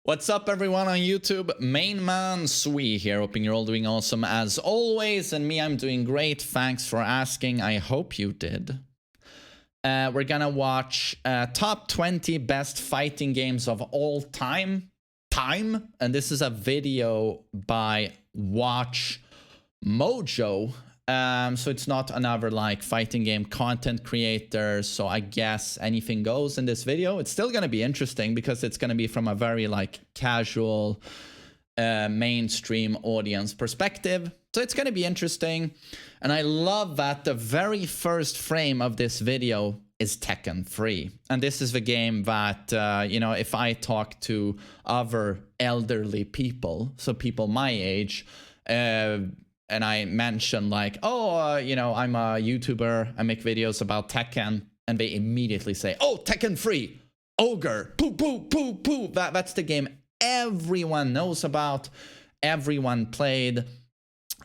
What's up everyone on YouTube? TheMainManSWE here, hoping you're all doing awesome as always, and me, I'm doing great, thanks for asking, I hope you did. We're gonna watch top 20 best fighting games of all time, and this is a video by WatchMojo. So it's not another like fighting game content creator, so I guess anything goes in this video. It's still gonna be interesting because it's gonna be from a very like casual mainstream audience perspective, so it's gonna be interesting. And I love that the very first frame of this video is Tekken 3, and this is the game that you know, if I talk to other elderly people, so people my age, and I mention like, oh, you know, I'm a YouTuber, I make videos about Tekken, and they immediately say, oh, Tekken 3, Ogre, poo, poo, poo, poo. That's the game everyone knows about, everyone played.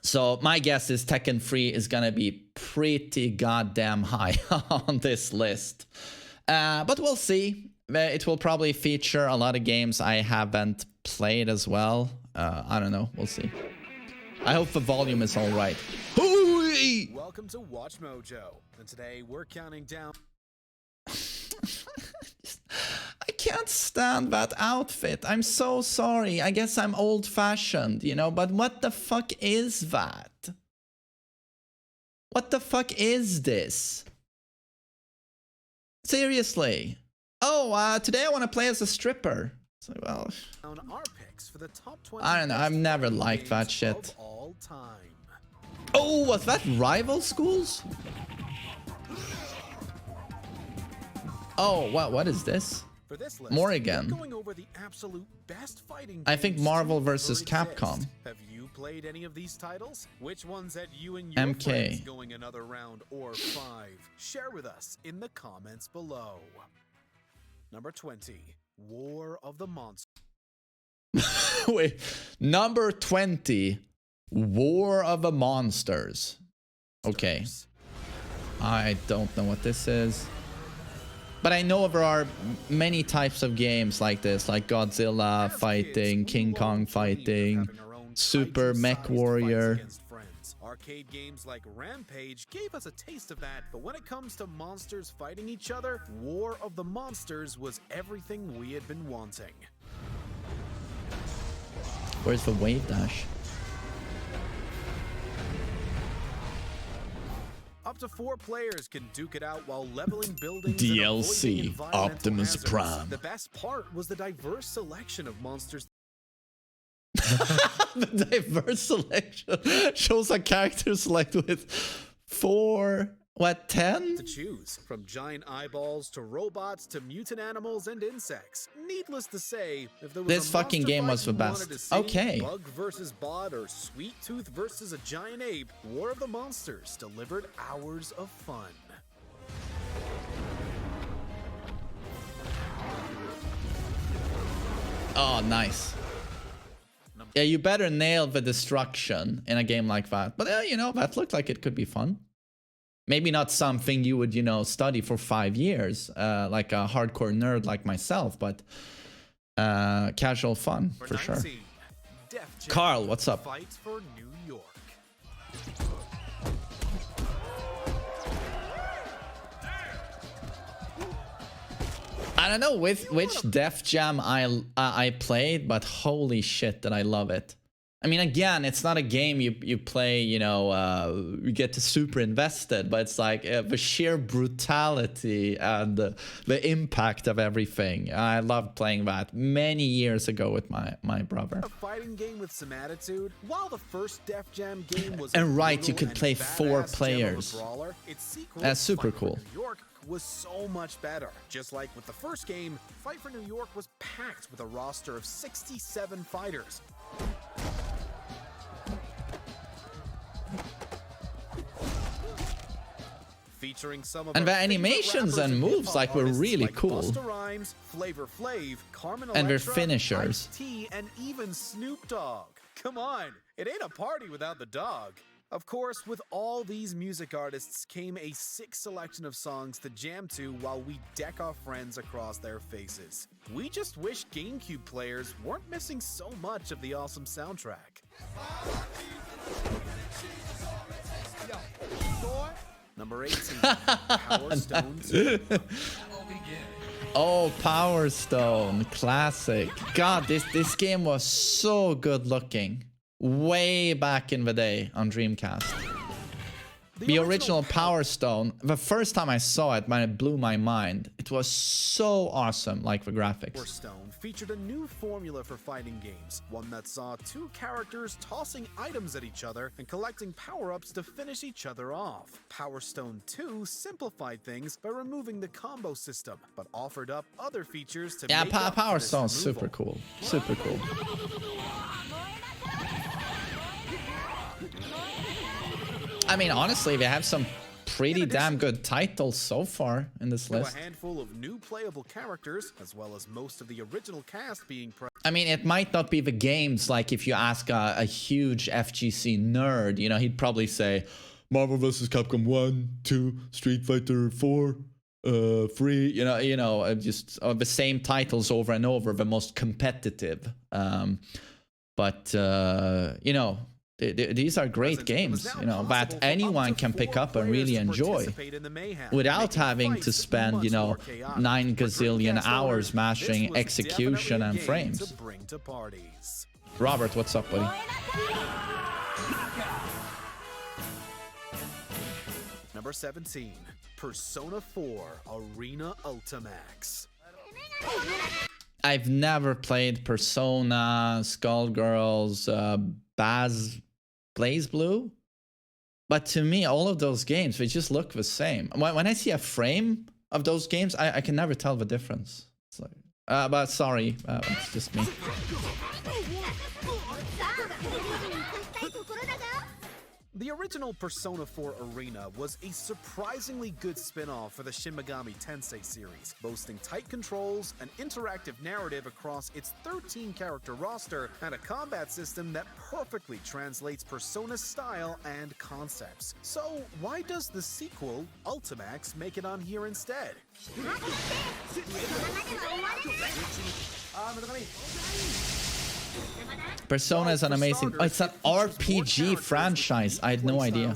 So my guess is Tekken 3 is gonna be pretty goddamn high on this list. But we'll see. It will probably feature a lot of games I haven't played as well. I don't know, we'll see. I hope the volume is all right. Welcome to WatchMojo, and today we're counting down. I can't stand that outfit. I'm so sorry. I guess I'm old-fashioned, you know, but what the fuck is that? What the fuck is this? Seriously. Oh, today I want to play as a stripper. So, well, For the top 20 I don't know. I've never liked that shit. Oh, was that rival schools? Oh, what is this? For this list, More again. going over the absolute best fighting I think games Marvel to vs. ever Capcom. exist. Have you played any of these titles? Which ones had you and your MK. friends going another round or 5? Share with us in the comments below. Number 20, War of the Monsters. Wait, number 20, War of the Monsters. Okay. I don't know what this is. But I know there are many types of games like this, like Godzilla fighting, King Kong fighting, Super Mech Warrior. Arcade games like Rampage gave us a taste of that, but when it comes to monsters fighting each other, War of the Monsters was everything we had been wanting. Where's the wave dash? Up to 4 players can duke it out while leveling buildings DLC, and avoiding Optimus hazards. Prime. The best part was the diverse selection of monsters. The diverse selection shows a character select with 10? To choose, from giant eyeballs to robots to mutant animals and insects. Needless to say, if there was This a fucking monster game fight was the you best. wanted to see, Okay. Bug versus Bot or Sweet Tooth versus a giant ape, War of the Monsters delivered hours of fun. Oh, nice. Yeah, you better nail the destruction in a game like that. But you know, that looked like it could be fun. Maybe not something you would, you know, study for 5 years, like a hardcore nerd like myself, but casual fun for sure. Carl, what's up? Fight for New York. I don't know which Def Jam I played, but holy shit, did I love it. I mean, again, it's not a game you play, you know, you get super invested, but it's like the sheer brutality and the impact of everything. I loved playing that many years ago with my brother. A fighting game with some attitude. While the first Def Jam game was And right, you could play 4 badass players. gem of a brawler, its sequel, That's super Fight for cool. New York, was so much better. Just like with the first game, Fight for New York was packed with a roster of 67 fighters. Featuring some of And the our favorite animations rappers and moves hip-hop like were artists really like cool. Busta Rhymes, Flavor Flav, Carmen And their Electra, finishers. Ice-T, and even Snoop Dogg. Come on, it ain't a party without the dog. Of course, with all these music artists came a sick selection of songs to jam to while we deck our friends across their faces. We just wish GameCube players weren't missing so much of the awesome soundtrack. Number 18, Power Stone 2. Oh, Power Stone, classic. God, this game was so good looking. Way back in the day on Dreamcast. The original Power Stone, the first time I saw it, man, it blew my mind. It was so awesome, like the graphics. Power Stone featured a new formula for fighting games, one that saw two characters tossing items at each other and collecting power-ups to finish each other off. Power Stone 2 simplified things by removing the combo system, but offered up other features to make up Power for this Stone's removal. super cool. Super cool. I mean, honestly, they have some pretty damn good titles so far in this list. A handful of new playable characters, as well as most of the original cast being I mean, it might not be the games, like if you ask a huge FGC nerd, you know, he'd probably say Marvel vs. Capcom 1, 2, Street Fighter 4, 3, you know, just the same titles over and over, the most competitive. But you know, these are great games, you know, that anyone can pick up and really enjoy without having to spend, you know, 9 gazillion hours mashing execution and frames. Robert, what's up, buddy? Number 17, Persona 4 Arena Ultimax. I've never played Persona, Skullgirls, BlazBlue, but to me, all of those games, they just look the same. When I see a frame of those games, I can never tell the difference. It's like, but sorry, it's just me. The original Persona 4 Arena was a surprisingly good spin-off for the Shin Megami Tensei series, boasting tight controls, an interactive narrative across its 13-character roster, and a combat system that perfectly translates Persona's style and concepts. So why does the sequel, Ultimax, make it on here instead? Persona is an amazing... Oh, it's an RPG franchise. I had no idea.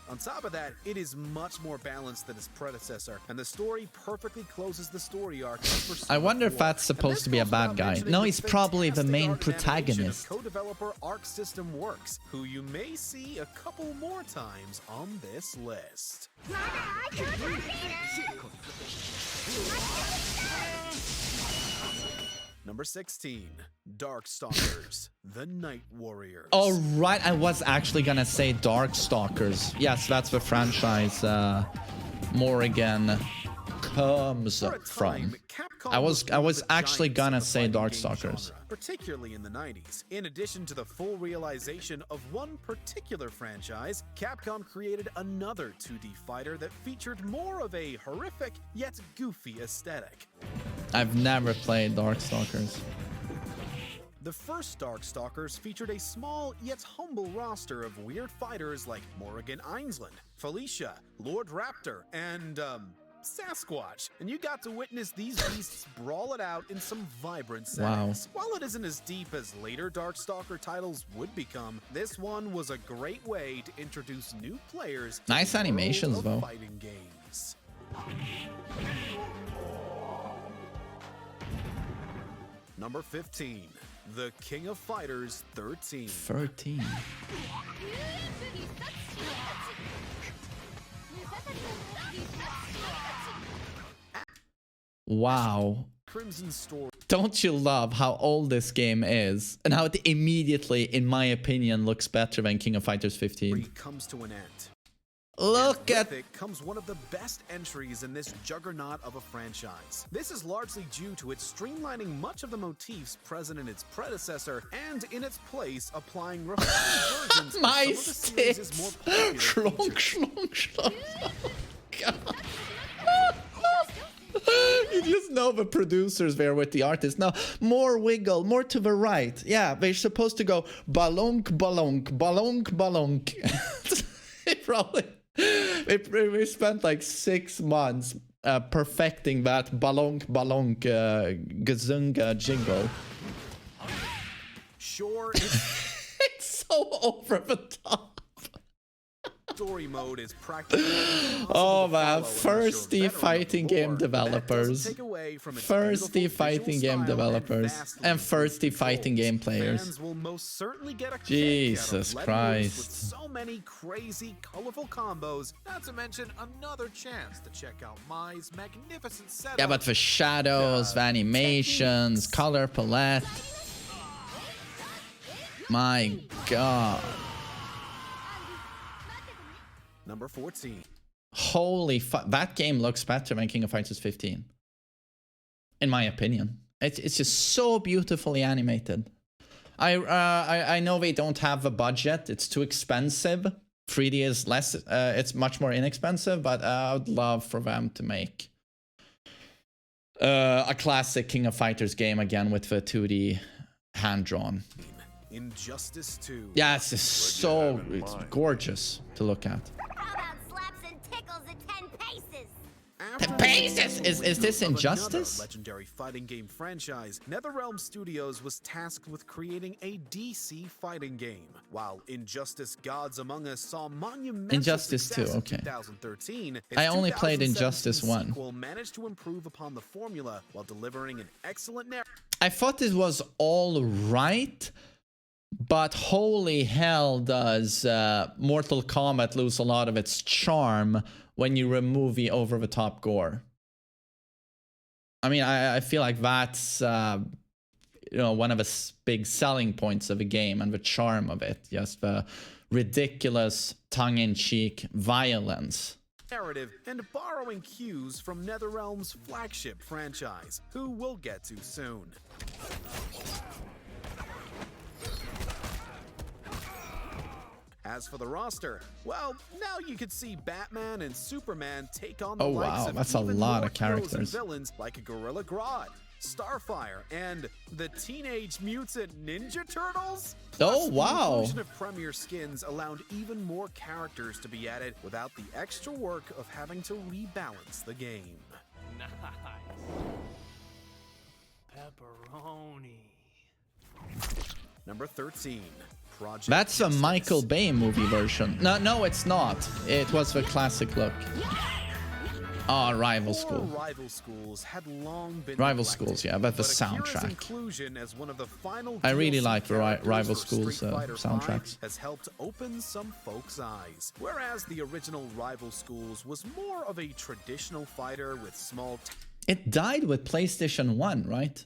On top of that, it is much more balanced than its predecessor, and the story perfectly closes the story arc. I wonder if that's supposed to be a bad guy. No, he's probably the main protagonist. Co-developer Arc System Works, who you may see a couple more times on this list. Number 16, Darkstalkers, the Night Warriors. Oh, right. I was actually gonna say Darkstalkers. Yes, that's the franchise Morrigan comes from. I was actually gonna say Darkstalkers. Particularly in the 90s. In addition to the full realization of one particular franchise, Capcom created another 2D fighter that featured more of a horrific yet goofy aesthetic. I've never played Darkstalkers. The first Darkstalkers featured a small yet humble roster of weird fighters like Morrigan Ainsland, Felicia, Lord Raptor, and Sasquatch, and you got to witness these beasts brawl it out in some vibrant settings. Wow. While it isn't as deep as later Darkstalker titles would become, this one was a great way to introduce new players to nice animations, though. Fighting games. Number 15, The King of Fighters 13. 13. Wow. Crimson Story. Don't you love how old this game is and how it immediately, in my opinion, looks better than King of Fighters 15? Comes to an end. Look at it comes one of the best entries in this juggernaut of a franchise. This is largely due to it streamlining much of the motifs present in its predecessor and in its place applying refined versions of my some of the series' more popular features. Schlong. You just know the producers there with the artists. Now, more wiggle, more to the right. Yeah, they're supposed to go balonk, balonk, balonk, balonk. We spent like 6 months perfecting that balonk, balonk, gazunga jingle. Sure, It's so over the top. story mode is practically Oh man, thirsty fighting game developers. Thirsty fighting game developers. And thirsty fighting game players. Will most certainly get a Jesus Christ. With so many crazy, colorful combos, not to mention another chance to check out Mai's magnificent setup. Yeah, but for shadows, the animations, color palette. My god. Number 14. Holy fuck. That game looks better than King of Fighters 15. In my opinion. It's just so beautifully animated. I know they don't have a budget. It's too expensive. 3D is less, it's much more inexpensive, but I would love for them to make a classic King of Fighters game again with the 2D hand-drawn. Injustice 2. Yeah, it's just so it's gorgeous to look at. How about slaps and tickles at 10 paces? 10 paces? Is this Injustice? Legendary fighting game franchise, NetherRealm Studios was tasked with creating a DC fighting game. While Injustice Gods Among Us saw monumental Injustice success 2, okay. in 2013, its I only played 2017 Injustice 1. sequel managed to improve upon the formula while delivering an excellent narrative. I thought it was all right, but holy hell does Mortal Kombat lose a lot of its charm when you remove the over-the-top gore. I mean, I feel like that's one of the big selling points of the game and the charm of it. Just the ridiculous tongue-in-cheek violence. Narrative and borrowing cues from NetherRealm's flagship franchise, who we'll get to soon. As for the roster, well, now you can see Batman and Superman take on the likes of that's a even lot more of heroes and characters. villains like Gorilla Grodd, Starfire, and the Teenage Mutant Ninja Turtles. Oh, Plus, wow. The inclusion of premier skins allowed even more characters to be added without the extra work of having to rebalance the game. Nice. Pepperoni. Number 13. Project That's a Justice. Michael Bay movie version. No, it's not. It was the classic look. Ah, Rival School. Rival Schools had long been Rival neglected, Schools, yeah, but the Akira's soundtrack. inclusion as one of the final I really DLC like the characters Rival for Schools Street Fighter V soundtracks. has helped open some folks' eyes. Whereas the original Rival Schools was more of a traditional fighter with small It died with PlayStation 1, right?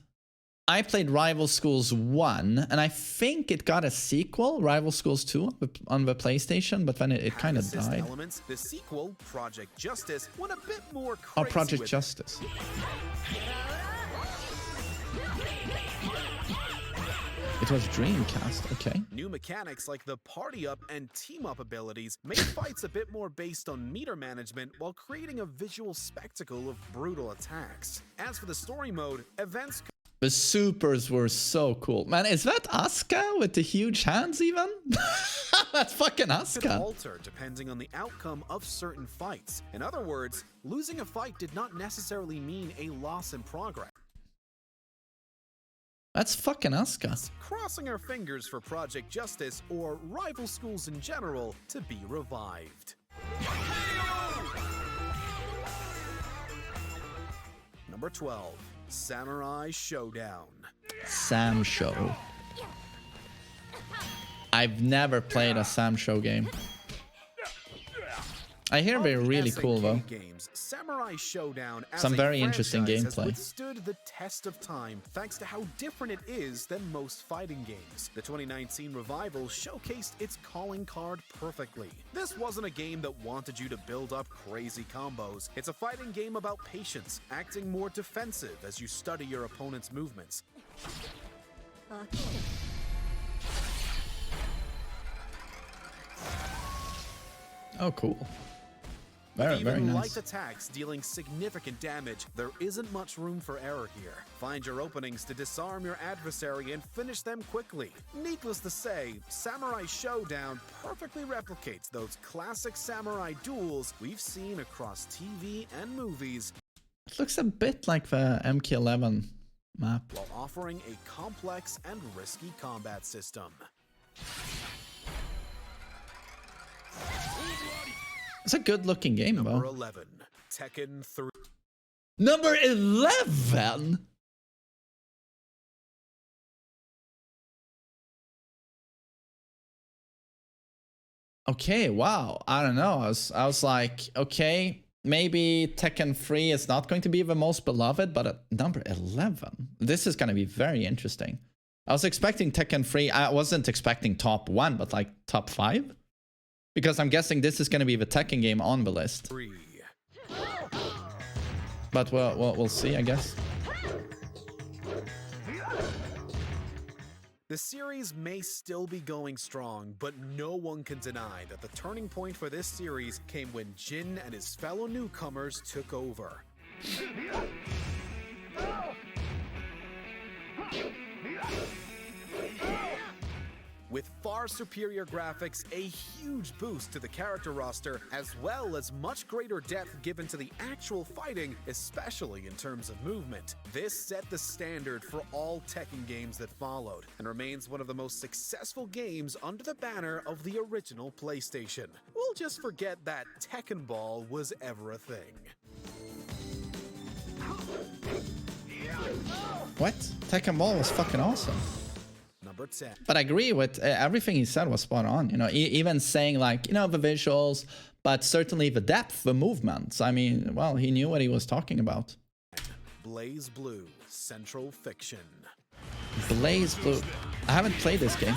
I played Rival Schools 1, and I think it got a sequel, Rival Schools 2, on the PlayStation, but then it kind of assist died. elements, the sequel, Project Justice, went a bit more crazy Oh, Project with it. Justice. It was Dreamcast, okay. New mechanics like the party up and team up abilities made fights a bit more based on meter management while creating a visual spectacle of brutal attacks. As for the story mode, events The supers were so cool. Man, is that Asuka with the huge hands even? That's fucking could Asuka. alter depending on the outcome of certain fights. In other words, losing a fight did not necessarily mean a loss in progress. That's fucking Asuka. Crossing our fingers for Project Justice or Rival Schools in general to be revived. Number 12. Samurai Shodown. Sam Show. I've never played a Sam Show game. I hear they're really cool though. Games, Samurai Shodown as Some a very interesting franchise gameplay. has withstood the test of time thanks to how different it is than most fighting games. The 2019 revival showcased its calling card perfectly. This wasn't a game that wanted you to build up crazy combos. It's a fighting game about patience, acting more defensive as you study your opponent's movements. Oh, cool. Very, Even very nice. light attacks dealing significant damage, there isn't much room for error here. Find your openings to disarm your adversary and finish them quickly. Needless to say, Samurai Shodown perfectly replicates those classic samurai duels we've seen across TV and movies, It looks a bit like the MK11 map. while offering a complex and risky combat system. It's a good looking game, Number though. 11, Tekken 3. Number 11? Okay, wow. I don't know. I was like, okay, maybe Tekken 3 is not going to be the most beloved, but at number 11, this is going to be very interesting. I was expecting Tekken 3. I wasn't expecting top 1, but like top 5. Because I'm guessing this is going to be the Tekken game on the list. 3. But we'll see, I guess. The series may still be going strong, but no one can deny that the turning point for this series came when Jin and his fellow newcomers took over. With far superior graphics, a huge boost to the character roster, as well as much greater depth given to the actual fighting, especially in terms of movement. This set the standard for all Tekken games that followed, and remains one of the most successful games under the banner of the original PlayStation. We'll just forget that Tekken Ball was ever a thing. What? Tekken Ball was fucking awesome. Number 10. But I agree with everything he said was spot on. You know, even saying like, you know, the visuals, but certainly the depth, the movements. I mean, well, he knew what he was talking about. BlazBlue, Central Fiction. BlazBlue. I haven't played this game.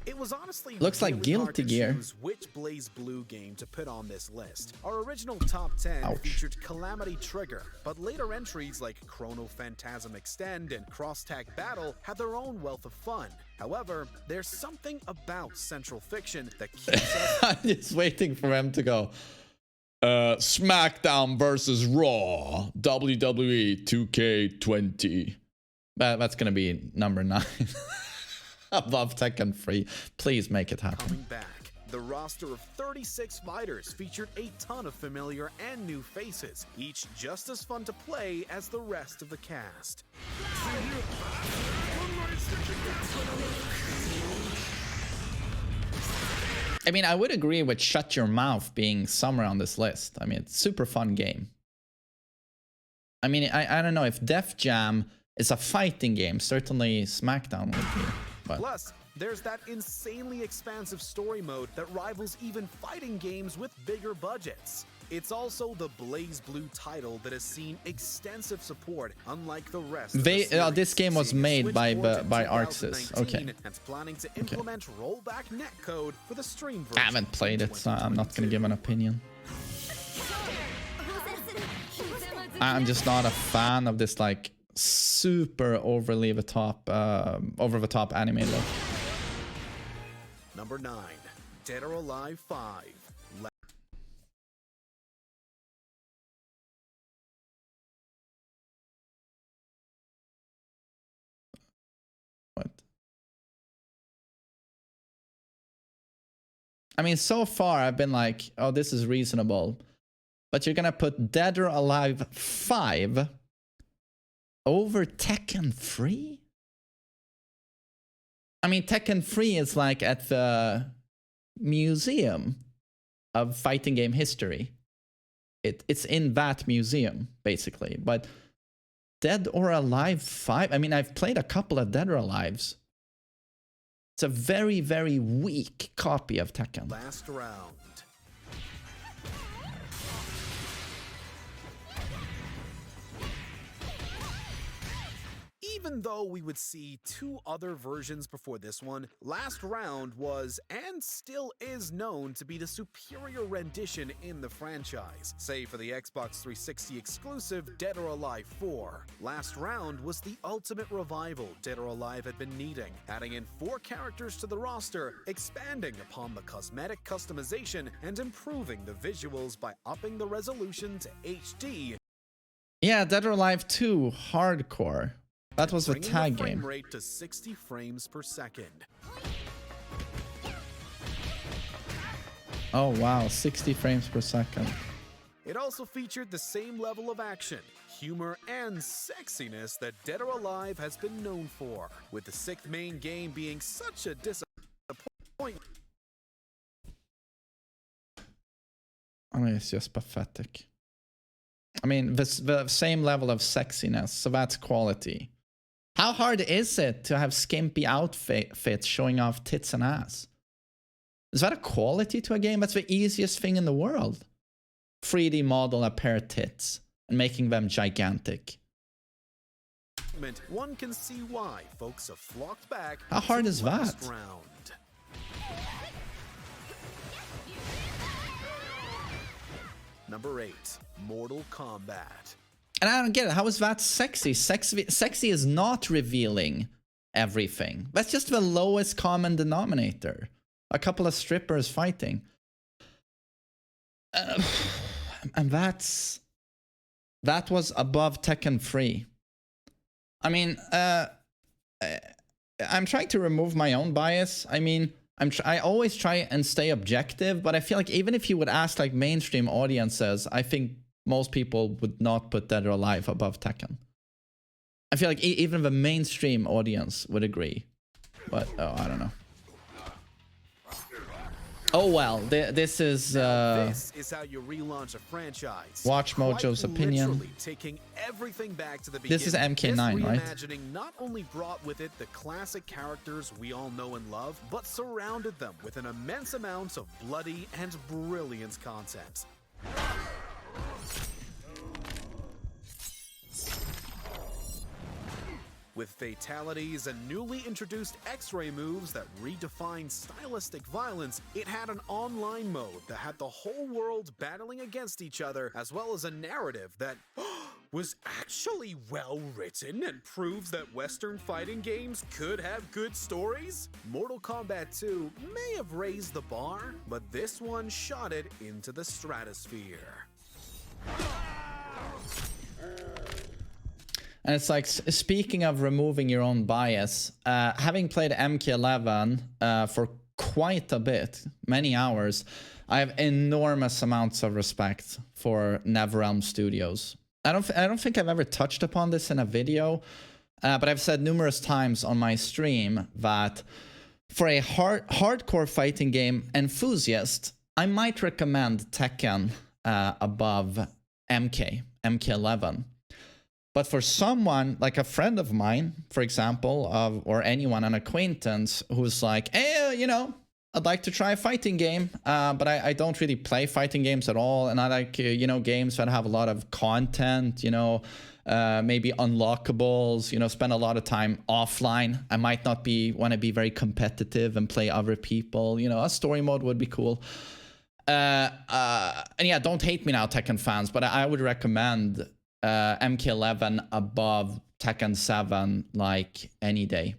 It was honestly Looks like really hard Guilty to Gear. choose which BlazBlue game to put on this list. Our original top 10 Ouch. featured Calamity Trigger, but later entries like Chrono Phantasm Extend and Cross Tag Battle had their own wealth of fun. However, there's something about Central Fiction that keeps us I'm just waiting for him to go. SmackDown versus Raw, WWE 2K20. That's gonna be number 9. Above Tekken 3. Please make it happen. coming back. The roster of 36 fighters featured a ton of familiar and new faces, each just as fun to play as the rest of the cast. I mean, I would agree with Shut Your Mouth being somewhere on this list. I mean, it's a super fun game. I mean, I don't know if Def Jam is a fighting game. Certainly SmackDown would be. But Plus, there's that insanely expansive story mode that rivals even fighting games with bigger budgets. It's also the BlazBlue title that has seen extensive support, unlike the rest of the series. this game was Seeing made Switch by port in Arxis. 2019 Okay. And planning to implement rollback netcode for the stream version. I haven't played it, so I'm not going to give an opinion. I'm just not a fan of this like super over the top anime look. Number 9, Dead or Alive 5. What? I mean, so far I've been like, oh, this is reasonable. But you're gonna put Dead or Alive 5 over Tekken 3? I mean, Tekken 3 is like at the museum of fighting game history. It's in that museum, basically. But Dead or Alive 5? I mean, I've played a couple of Dead or Alives. It's a very, very weak copy of Tekken. Last round. Even though we would see 2 other versions before this one, Last Round was, and still is, known to be the superior rendition in the franchise, save for the Xbox 360 exclusive Dead or Alive 4. Last Round was the ultimate revival Dead or Alive had been needing, adding in 4 characters to the roster, expanding upon the cosmetic customization, and improving the visuals by upping the resolution to HD. Yeah, Dead or Alive 2 Hardcore. That was a Bringing tag the frame game. rate to 60 frames per second. Oh wow, 60 frames per second. It also featured the same level of action, humor, and sexiness that Dead or Alive has been known for, with the 6th main game being such a disappointment. I mean, it's just pathetic. I mean, the same level of sexiness, so that's quality. How hard is it to have skimpy outfits showing off tits and ass? Is that a quality to a game? That's the easiest thing in the world. 3D model a pair of tits and making them gigantic. One can see why folks have flocked back. How hard to is Last that? Round. Number 8, Mortal Kombat. And I don't get it. How is that sexy? Sexy is not revealing everything. That's just the lowest common denominator. A couple of strippers fighting. And that was above Tekken 3. I mean, I'm trying to remove my own bias. I mean, I always try and stay objective, but I feel like even if you would ask like mainstream audiences, I think most people would not put Dead or Alive above Tekken. I feel like even the mainstream audience would agree. But, oh, I don't know. Oh well, this is how you relaunch a franchise. WatchMojo's opinion. Taking everything back to the beginning. This is MK9, right? Reimagining not only brought with it the classic characters we all know and love, but surrounded them with an immense amount of bloody and brilliant content. With fatalities and newly introduced X-ray moves that redefined stylistic violence, it had an online mode that had the whole world battling against each other, as well as a narrative that was actually well written and proves that Western fighting games could have good stories. Mortal Kombat 2 may have raised the bar, but this one shot it into the stratosphere. And it's like, speaking of removing your own bias, having played MK11 for quite a bit, many hours, I have enormous amounts of respect for NetherRealm Studios. I don't think I've ever touched upon this in a video, but I've said numerous times on my stream that for a hardcore fighting game enthusiast, I might recommend Tekken above MK11. But for someone like a friend of mine, for example, or anyone, an acquaintance who's like, hey, you know, I'd like to try a fighting game, but I don't really play fighting games at all. And I like, you know, games that have a lot of content, you know, maybe unlockables, you know, spend a lot of time offline. I might not want to be very competitive and play other people. You know, a story mode would be cool. And yeah, don't hate me now, Tekken fans, but I would recommend MK11 above Tekken 7 like any day.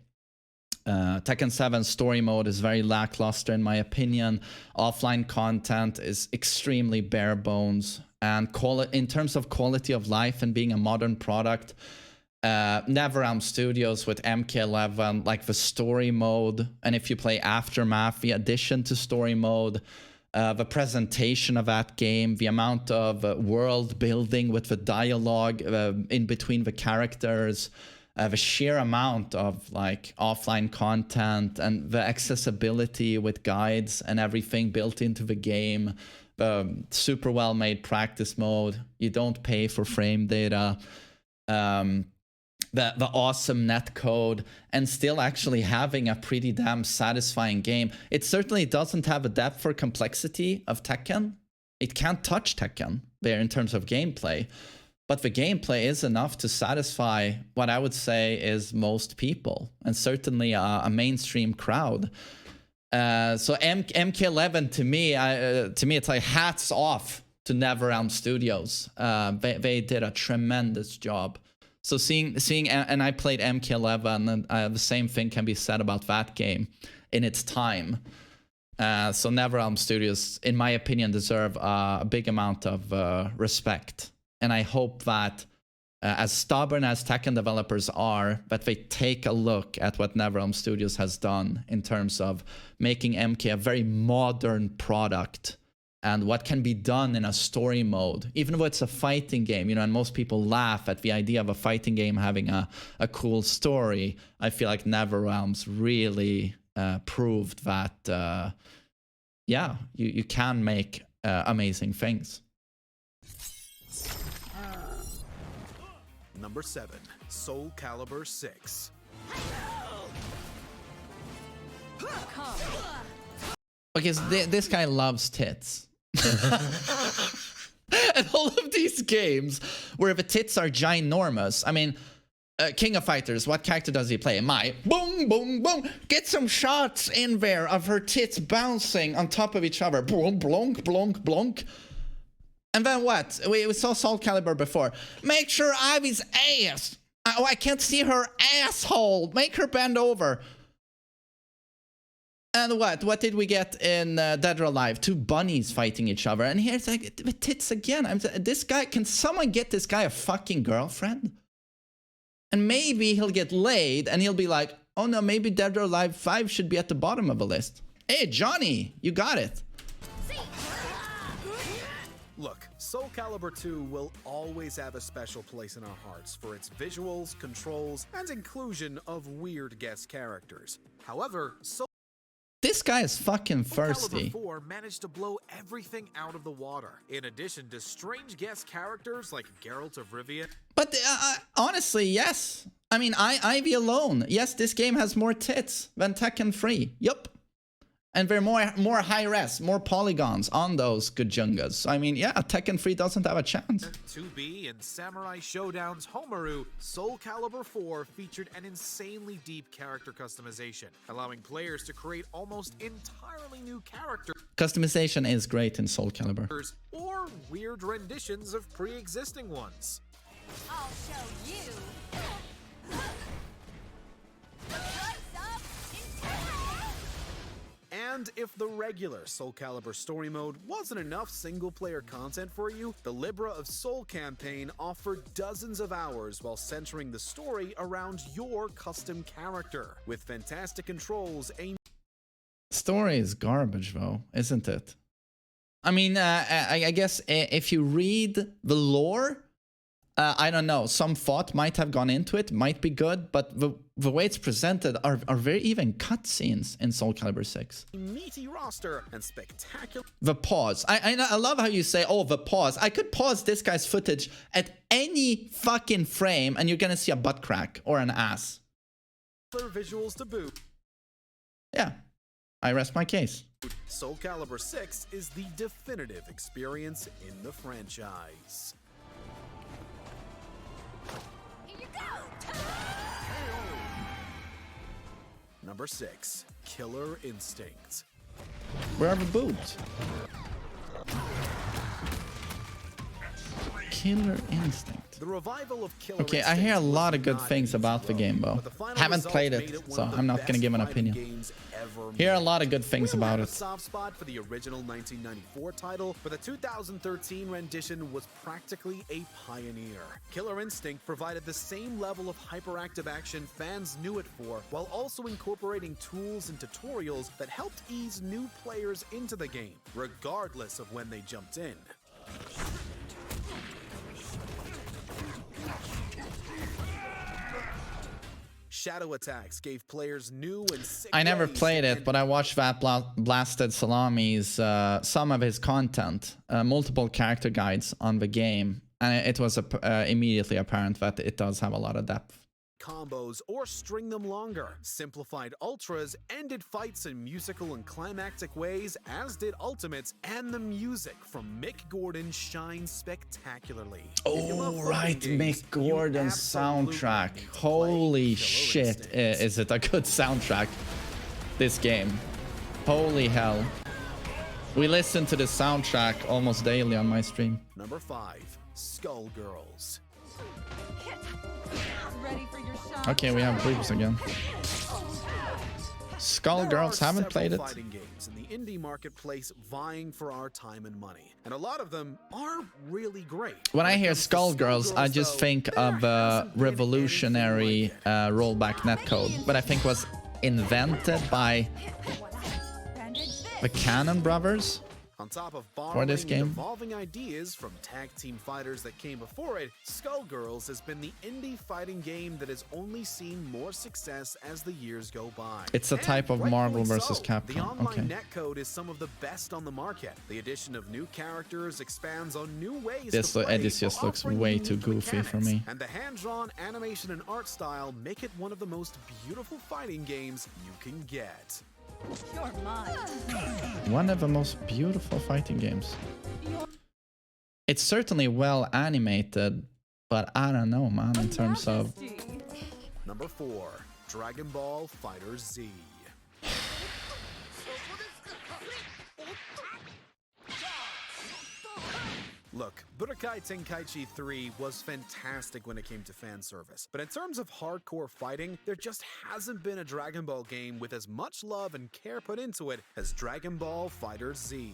Tekken 7 story mode is very lackluster in my opinion. Offline content is extremely bare bones, and in terms of quality of life and being a modern product, NetherRealm Studios with MK11, like the story mode, and if you play Aftermath, the addition to story mode, the presentation of that game, the amount of world building with the dialogue in between the characters, the sheer amount of like offline content and the accessibility with guides and everything built into the game, the super well made practice mode, you don't pay for frame data, the awesome netcode, and still actually having a pretty damn satisfying game. It certainly doesn't have a depth or complexity of Tekken. It can't touch Tekken there in terms of gameplay, but the gameplay is enough to satisfy what I would say is most people, and certainly a mainstream crowd. So MK11 to me, it's like hats off to NetherRealm Studios. They did a tremendous job. So seeing, and I played MK11, and the same thing can be said about that game in its time. So NetherRealm Studios, in my opinion, deserve a big amount of respect. And I hope that, as stubborn as Tekken developers are, that they take a look at what NetherRealm Studios has done in terms of making MK a very modern product, and what can be done in a story mode, even though it's a fighting game, you know, and most people laugh at the idea of a fighting game having a cool story. I feel like NetherRealms really proved that, yeah, you can make amazing things. Number 7, Soulcalibur VI. Because this guy loves tits. And all of these games where the tits are ginormous. I mean, King of Fighters, what character does he play? Boom, boom, boom. Get some shots in there of her tits bouncing on top of each other. Boom, blonk, blonk, blonk. And then what? We saw Soulcalibur before. Make sure Ivy's ass. Oh, I can't see her asshole. Make her bend over. And what? What did we get in Dead or Alive? 2 bunnies fighting each other. And here's like the tits again. This guy, can someone get this guy a fucking girlfriend? And maybe he'll get laid and he'll be like, oh no, maybe Dead or Alive 5 should be at the bottom of the list. Hey, Johnny, you got it. Look, Soulcalibur 2 will always have a special place in our hearts for its visuals, controls, and inclusion of weird guest characters. However, this guy is fucking thirsty. Soulcalibur 4 managed to blow everything out of the water, in addition to strange guest characters like Geralt of Rivia. But honestly, yes. I mean, Ivy alone. Yes, this game has more tits than Tekken 3. Yup. And they're more high res, more polygons on those good jungas. I mean, yeah, Tekken 3 doesn't have a chance. 2B and Samurai Showdown's Homaru, Soulcalibur 4 featured an insanely deep character customization, allowing players to create almost entirely new characters. Customization is great in Soulcalibur. Or weird renditions of pre-existing ones. I'll show you. And if the regular Soulcalibur story mode wasn't enough single-player content for you, the Libra of Soul campaign offered dozens of hours while centering the story around your custom character, with fantastic controls aimed. Story is garbage, though, isn't it? I mean, I guess if you read the lore, I don't know, some thought might have gone into it, might be good, but the way it's presented are very even cutscenes in Soulcalibur 6. Meaty roster and spectacular. The pause. I love how you say, oh, the pause. I could pause this guy's footage at any fucking frame and you're gonna see a butt crack or an ass. Visuals to boot. Yeah, I rest my case. Soulcalibur 6 is the definitive experience in the franchise. Number 6, Killer Instinct. Where are the boobs? Killer Instinct. The revival of Killer Okay, I hear a lot of good things about the game, though. Haven't played it, so I'm not gonna give an opinion. Hear a lot of good things about it. A soft spot for the original 1994 title, but the 2013 rendition was practically a pioneer. Killer Instinct provided the same level of hyperactive action fans knew it for, while also incorporating tools and tutorials that helped ease new players into the game, regardless of when they jumped in. Shadow attacks gave players new and sick. I never played it, but I watched that Blasted Salami's some of his content, multiple character guides on the game, and it was immediately apparent that it does have a lot of depth. combos or string them longer. Simplified Ultras ended fights in musical and climactic ways, as did Ultimates, and the music from Mick Gordon shines spectacularly. Oh, right, Mick Gordon's soundtrack. Holy shit, is it a good soundtrack, this game. Holy hell. We listen to the soundtrack almost daily on my stream. Number 5, Skullgirls. Ready for your shot? Okay, we have boobs again. Skullgirls, haven't played it. Fighting games in the indie marketplace vying for our time and money, and a lot of them are really great. When I hear Skullgirls, I just think of revolutionary rollback netcode, but I think was invented by the Cannon brothers. On top of For borrowing this and game. evolving ideas from tag team fighters that came before it, Skullgirls has been the indie fighting game that has only seen more success as the years go by. It's a type of And Marvel rightfully versus so. Capcom. The online Okay. netcode is some of the best on the market. The addition of new characters expands on new ways This to play, edit just while looks offering way too unique goofy for mechanics. me. And the hand-drawn animation and art style make it one of the most beautiful fighting games you can get. You're mine. One of the most beautiful fighting games. It's certainly well animated, but I don't know, man, in terms of... Number 4, Dragon Ball FighterZ. Look, Budokai Tenkaichi 3 was fantastic when it came to fan service, but in terms of hardcore fighting, there just hasn't been a Dragon Ball game with as much love and care put into it as Dragon Ball FighterZ.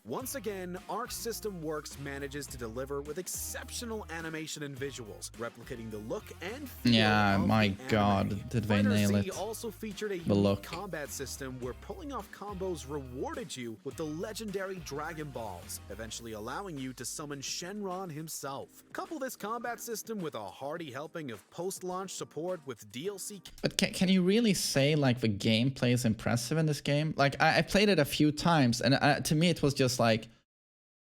Once again, Arc System Works manages to deliver with exceptional animation and visuals, replicating the look and feel Yeah, of my the anime. god, did they nail FighterZ it. also featured a The unique look. combat system where pulling off combos rewarded you with the legendary Dragon Balls, eventually allowing you to summon Shenron himself. Couple this combat system with a hearty helping of post-launch support with DLC. But can you really say, like, the gameplay is impressive in this game? Like, I played it a few times, and to me it was just like,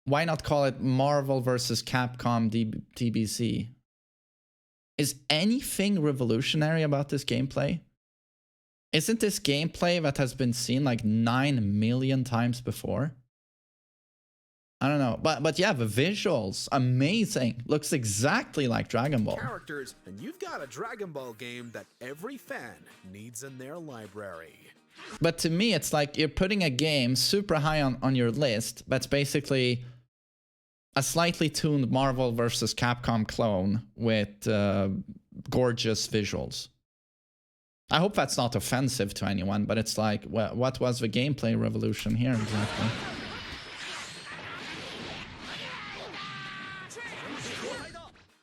why not call it Marvel versus Capcom DBZ? Is anything revolutionary about this gameplay? Isn't this gameplay that has been seen like 9 million times before? I don't know, but yeah, the visuals, amazing. Looks exactly like Dragon Ball. Characters, and you've got a Dragon Ball game that every fan needs in their library. But to me, it's like you're putting a game super high on your list that's basically a slightly tuned Marvel versus Capcom clone with gorgeous visuals. I hope that's not offensive to anyone, but it's like, what was the gameplay revolution here exactly?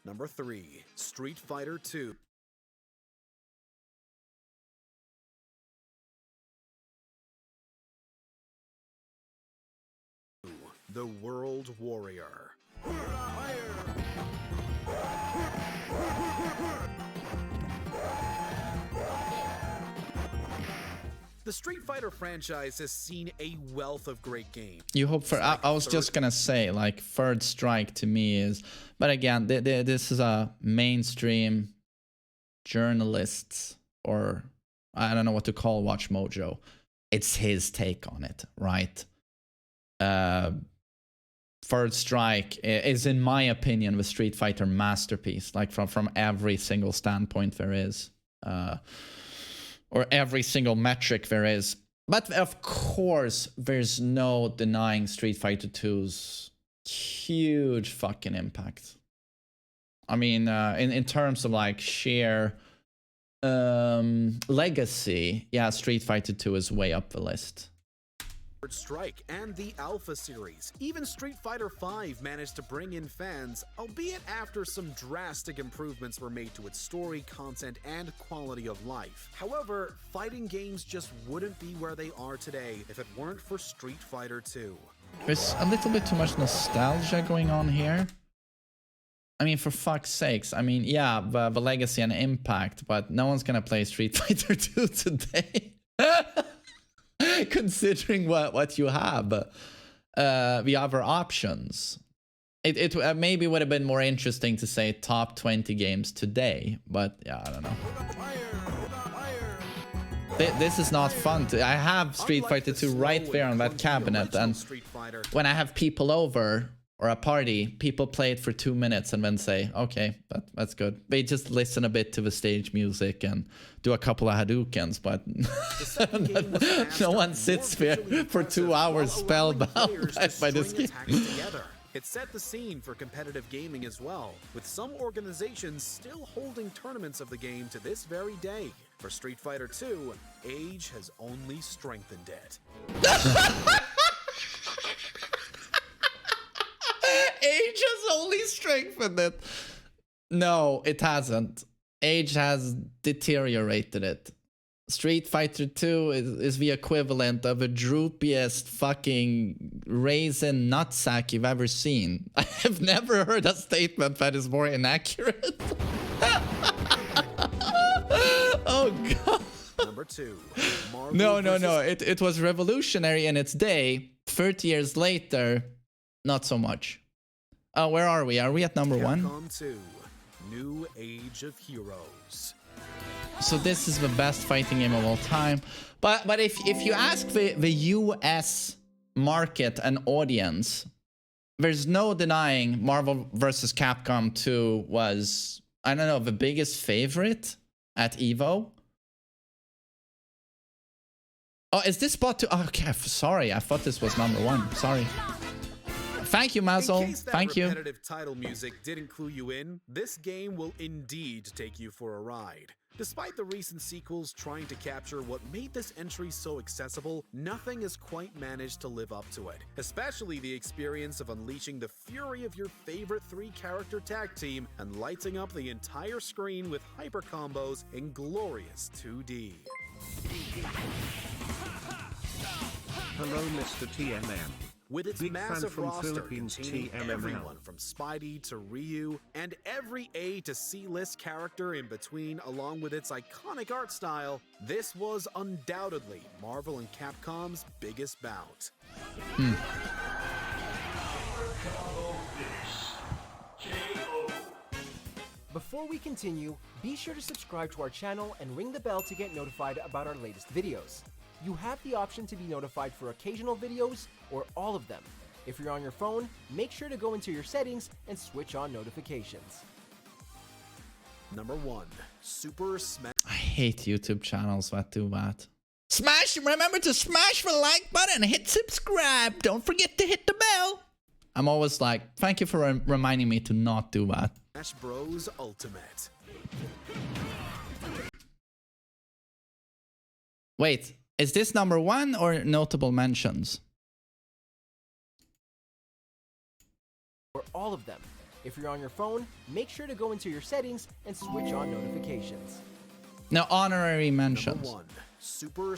Number 3, Street Fighter II. The World Warrior. The Street Fighter franchise has seen a wealth of great games. You hope for... I was just gonna say, like, Third Strike to me is... But again, this is a mainstream journalists, or I don't know what to call WatchMojo. It's his take on it, right? Third Strike is, in my opinion, the Street Fighter masterpiece, like from every single standpoint there is, or every single metric there is. But of course, there's no denying Street Fighter 2's huge fucking impact. I mean, in terms of like sheer legacy, yeah, Street Fighter 2 is way up the list. Strike and the Alpha series. Even Street Fighter V managed to bring in fans, albeit after some drastic improvements were made to its story, content, and quality of life. However, fighting games just wouldn't be where they are today if it weren't for Street Fighter II. There's a little bit too much nostalgia going on here. I mean, for fuck's sakes. I mean, yeah, the legacy and impact, but no one's gonna play Street Fighter 2 today. Considering what you have. the other options. It maybe would have been more interesting to say top 20 games today, but yeah, I don't know. This is not fun. I have Street Fighter 2 right there on that cabinet, and when I have people over or a party, people play it for 2 minutes and then say, okay, that's good. They just listen a bit to the stage music and do a couple of Hadoukens, but no one sits there for 2 hours spellbound by this game. It set the scene for competitive gaming as well, with some organizations still holding tournaments of the game to this very day. For Street Fighter 2, age has only strengthened it. Age has only strengthened it. No, it hasn't. Age has deteriorated it. Street Fighter 2 is the equivalent of the droopiest fucking raisin nutsack you've ever seen. I have never heard a statement that is more inaccurate. Oh god. Number 2. No. It was revolutionary in its day. 30 years later, not so much. Oh, where are we? Are we at number 1? Capcom 2. New Age of Heroes. So this is the best fighting game of all time. But if you ask the US market and audience, there's no denying Marvel vs. Capcom 2 was, I don't know, the biggest favorite at EVO. Oh, is this spot 2? Oh, okay, sorry. I thought this was number 1. Sorry. Thank you, Mazel. Thank you. Repetitive title music didn't clue you in, this game will indeed take you for a ride. Despite the recent sequels trying to capture what made this entry so accessible, nothing has quite managed to live up to it. Especially the experience of unleashing the fury of your favorite 3-character tag team and lighting up the entire screen with hyper combos in glorious 2D. Hello, Mr. TMM. With its Big fan massive from roster Philippines, containing TMM. everyone from Spidey to Ryu and every A to C-list character in between, along with its iconic art style, this was undoubtedly Marvel and Capcom's biggest bout. Before we continue, be sure to subscribe to our channel and ring the bell to get notified about our latest videos. You have the option to be notified for occasional videos or all of them. If you're on your phone, make sure to go into your settings and switch on notifications. Number 1. Super Smash. I hate YouTube channels that do that. Remember to smash the like button and hit subscribe. Don't forget to hit the bell. I'm always like, thank you for reminding me to not do that. Smash Bros. Ultimate. Wait, is this number 1 or notable mentions? Or all of them. If you're on your phone, make sure to go into your settings and switch on notifications. No, honorary mentions. Number 1. Super.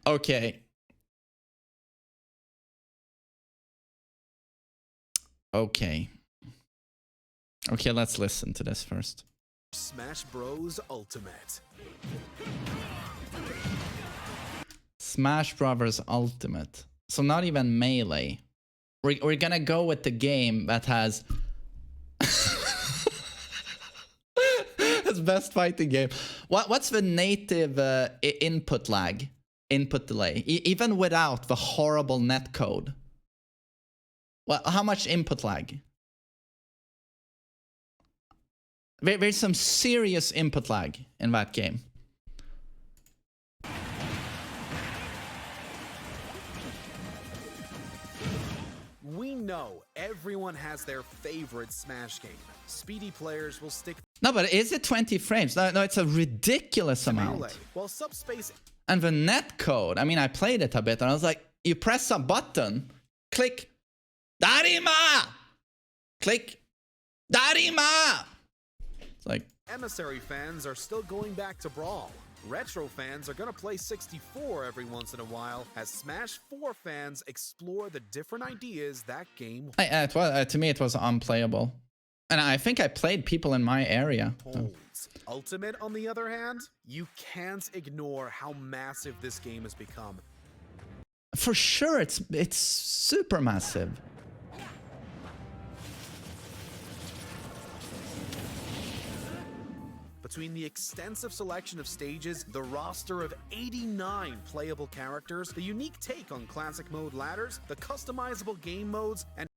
Okay. Okay, let's listen to this first. Smash Bros. Ultimate. Smash Brothers Ultimate. So not even Melee. We're gonna go with the game that has its best fighting game. What's the native input lag? Input delay? Even without the horrible netcode. Well, how much input lag? There's some serious input lag in that game. We know everyone has their favorite Smash game. Speedy players will stick. No, but is it 20 frames? No, it's a ridiculous amount. Melee, while Subspace. And the netcode, I mean, I played it a bit and I was like, you press a button, click, Darima! Click, Darima! It's like... Emissary fans are still going back to Brawl. Retro fans are gonna play 64 every once in a while, as Smash 4 fans explore the different ideas that game. to me, it was unplayable. And I think I played people in my area. Holds. Ultimate, on the other hand, you can't ignore how massive this game has become. For sure, it's super massive. Between the extensive selection of stages, the roster of 89 playable characters, the unique take on classic mode ladders, the customizable game modes, and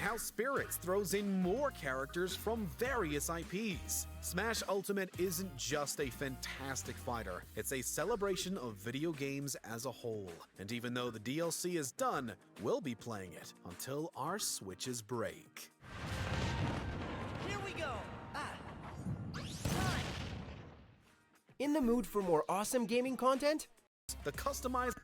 how Spirits throws in more characters from various IPs. Smash Ultimate isn't just a fantastic fighter, it's a celebration of video games as a whole. And even though the DLC is done, we'll be playing it until our Switches break. Here we go. In the mood for more awesome gaming content? The customized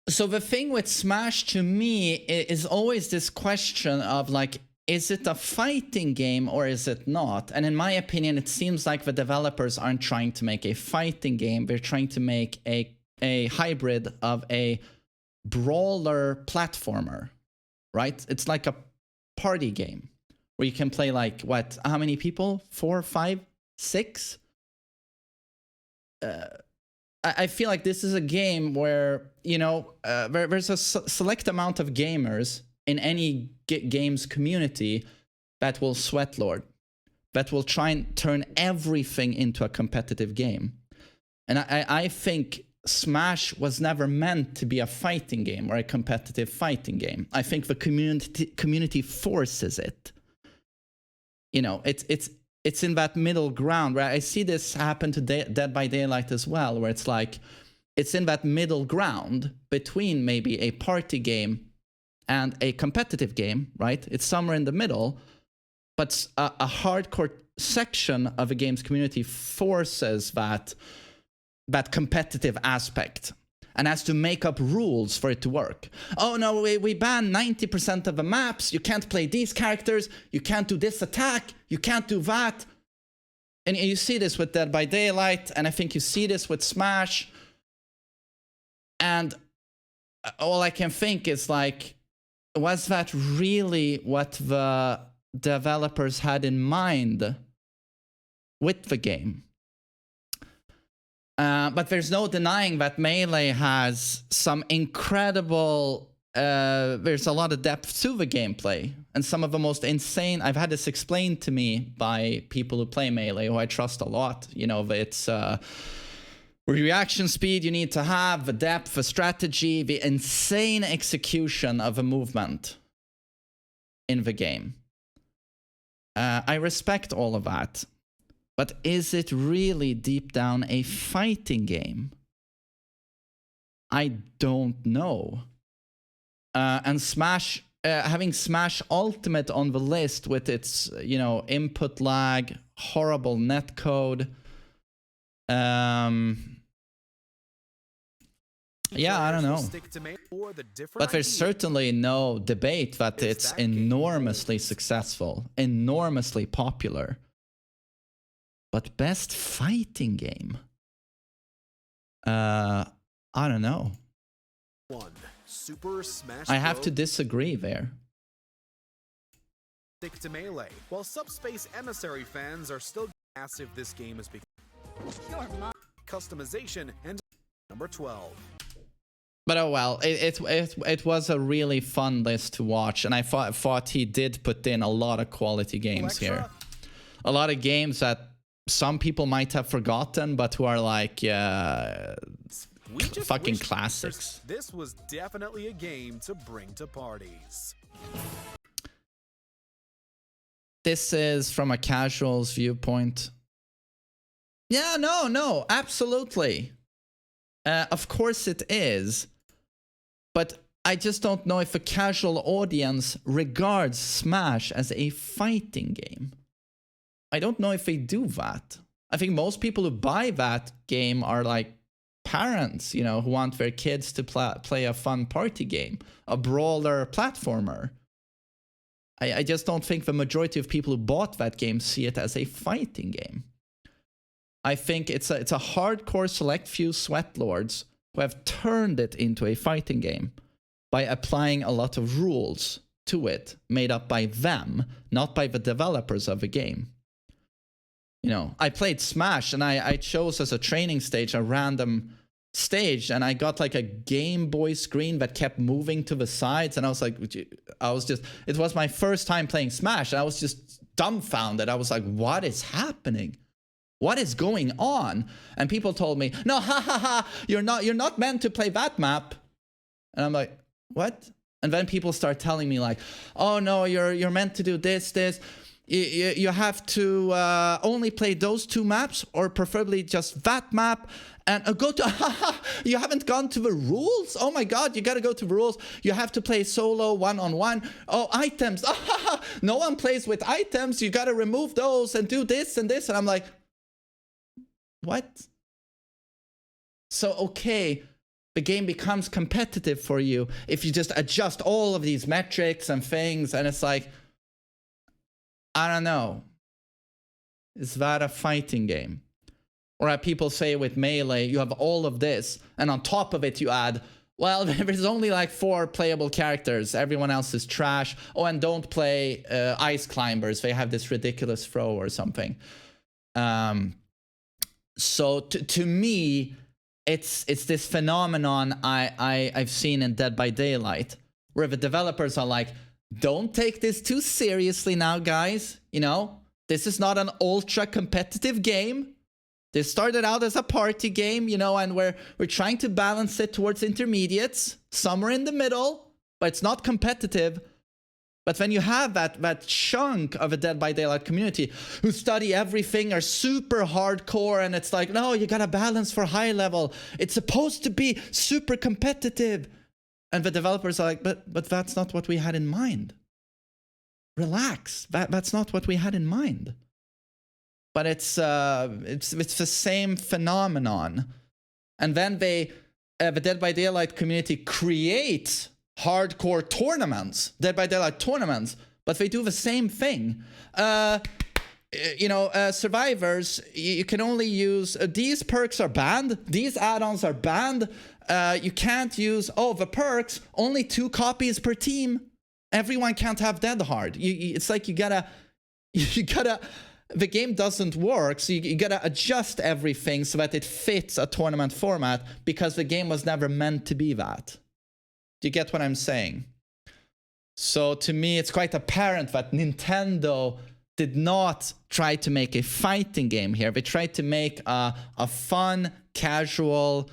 So the thing with Smash to me is always this question of like, is it a fighting game or is it not? And in my opinion, it seems like the developers aren't trying to make a fighting game. They're trying to make a hybrid of a brawler platformer, right? It's like a party game where you can play like, what, how many people? 4, 5, 6? I feel like this is a game where, you know, there's a select amount of gamers in any games community that will sweatlord, that will try and turn everything into a competitive game. And I think Smash was never meant to be a fighting game or a competitive fighting game. I think the community forces it. You know, it's in that middle ground where I see this happen to Dead by Daylight as well, where it's like, it's in that middle ground between maybe a party game and a competitive game, right? It's somewhere in the middle, but a hardcore section of a game's community forces that competitive aspect and has to make up rules for it to work. Oh no, we ban 90% of the maps, you can't play these characters, you can't do this attack, you can't do that. And you see this with Dead by Daylight, and I think you see this with Smash. And all I can think is like, was that really what the developers had in mind with the game? But there's no denying that Melee has some incredible, there's a lot of depth to the gameplay. And some of the most insane, I've had this explained to me by people who play Melee, who I trust a lot. You know, it's reaction speed you need to have, the depth, the strategy, the insane execution of a movement in the game. I respect all of that. But is it really deep down a fighting game? I don't know. And Smash, having Smash Ultimate on the list with its, you know, input lag, horrible netcode. Yeah, I don't know. But there's certainly no debate that it's enormously successful, enormously popular. But best fighting game? I don't know. Super Smash I have to disagree there. Stick to Melee. While Subspace Emissary fans are still massive, this game has become customization and number 12. But oh well, it was a really fun list to watch, and I thought he did put in a lot of quality games here. A lot of games that some people might have forgotten, but who are like fucking classics. This was definitely a game to bring to parties. This is from a casual's viewpoint. Yeah, no, absolutely. Of course it is. But I just don't know if a casual audience regards Smash as a fighting game. I don't know if they do that. I think most people who buy that game are like parents, you know, who want their kids to play a fun party game, a brawler platformer. I just don't think the majority of people who bought that game see it as a fighting game. I think it's a hardcore select few sweatlords who have turned it into a fighting game. by applying a lot of rules to it, made up by them, not by the developers of the game. You know, I played Smash, and I chose as a training stage a random stage, and I got like a Game Boy screen that kept moving to the sides, and I was like, it was my first time playing Smash, and I was just dumbfounded. I was like, what is happening? What is going on? And people told me, no, ha ha ha, you're not meant to play that map. And I'm like, what? And then people start telling me like, oh no, you're meant to do this. You have to only play those 2 maps, or preferably just that map. And go to, you haven't gone to the rules? Oh my God, you gotta go to the rules. You have to play solo, one-on-one. Oh, items, no one plays with items. You gotta remove those and do this and this. And I'm like, what? So, okay, the game becomes competitive for you if you just adjust all of these metrics and things, and it's like, I don't know. Is that a fighting game? Or people say with Melee, you have all of this, and on top of it you add, well, there's only like 4 playable characters. Everyone else is trash. Oh, and don't play Ice Climbers. They have this ridiculous throw or something. So to me, it's this phenomenon I've seen in Dead by Daylight, where the developers are like, don't take this too seriously now, guys. You know, this is not an ultra competitive game. This started out as a party game, you know, and we're trying to balance it towards intermediates, somewhere in the middle, but it's not competitive. But when you have that chunk of a Dead by Daylight community who study everything, are super hardcore, and it's like, no, you gotta balance for high level. It's supposed to be super competitive. And the developers are like, but that's not what we had in mind. Relax, that's not what we had in mind. But it's the same phenomenon. And then the Dead by Daylight community creates hardcore tournaments, Dead by Daylight tournaments, but they do the same thing. Survivors, you can only use, these perks are banned, these add-ons are banned, you can't use, the perks, only 2 copies per team. Everyone can't have Dead Hard. It's like you gotta, the game doesn't work, so you gotta adjust everything so that it fits a tournament format, because the game was never meant to be that. Do you get what I'm saying? So to me, it's quite apparent that Nintendo did not try to make a fighting game here. They tried to make a fun, casual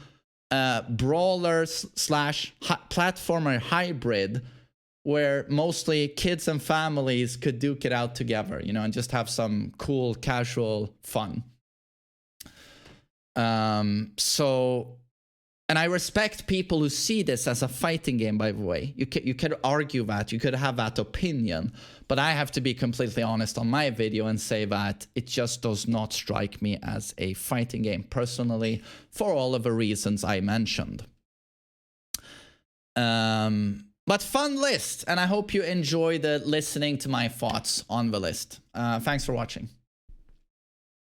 brawler slash platformer hybrid, where mostly kids and families could duke it out together, you know, and just have some cool, casual fun. And I respect people who see this as a fighting game, by the way. You could argue that, you could have that opinion, but I have to be completely honest on my video and say that it just does not strike me as a fighting game, personally, for all of the reasons I mentioned. But fun list, and I hope you enjoyed listening to my thoughts on the list. Thanks for watching.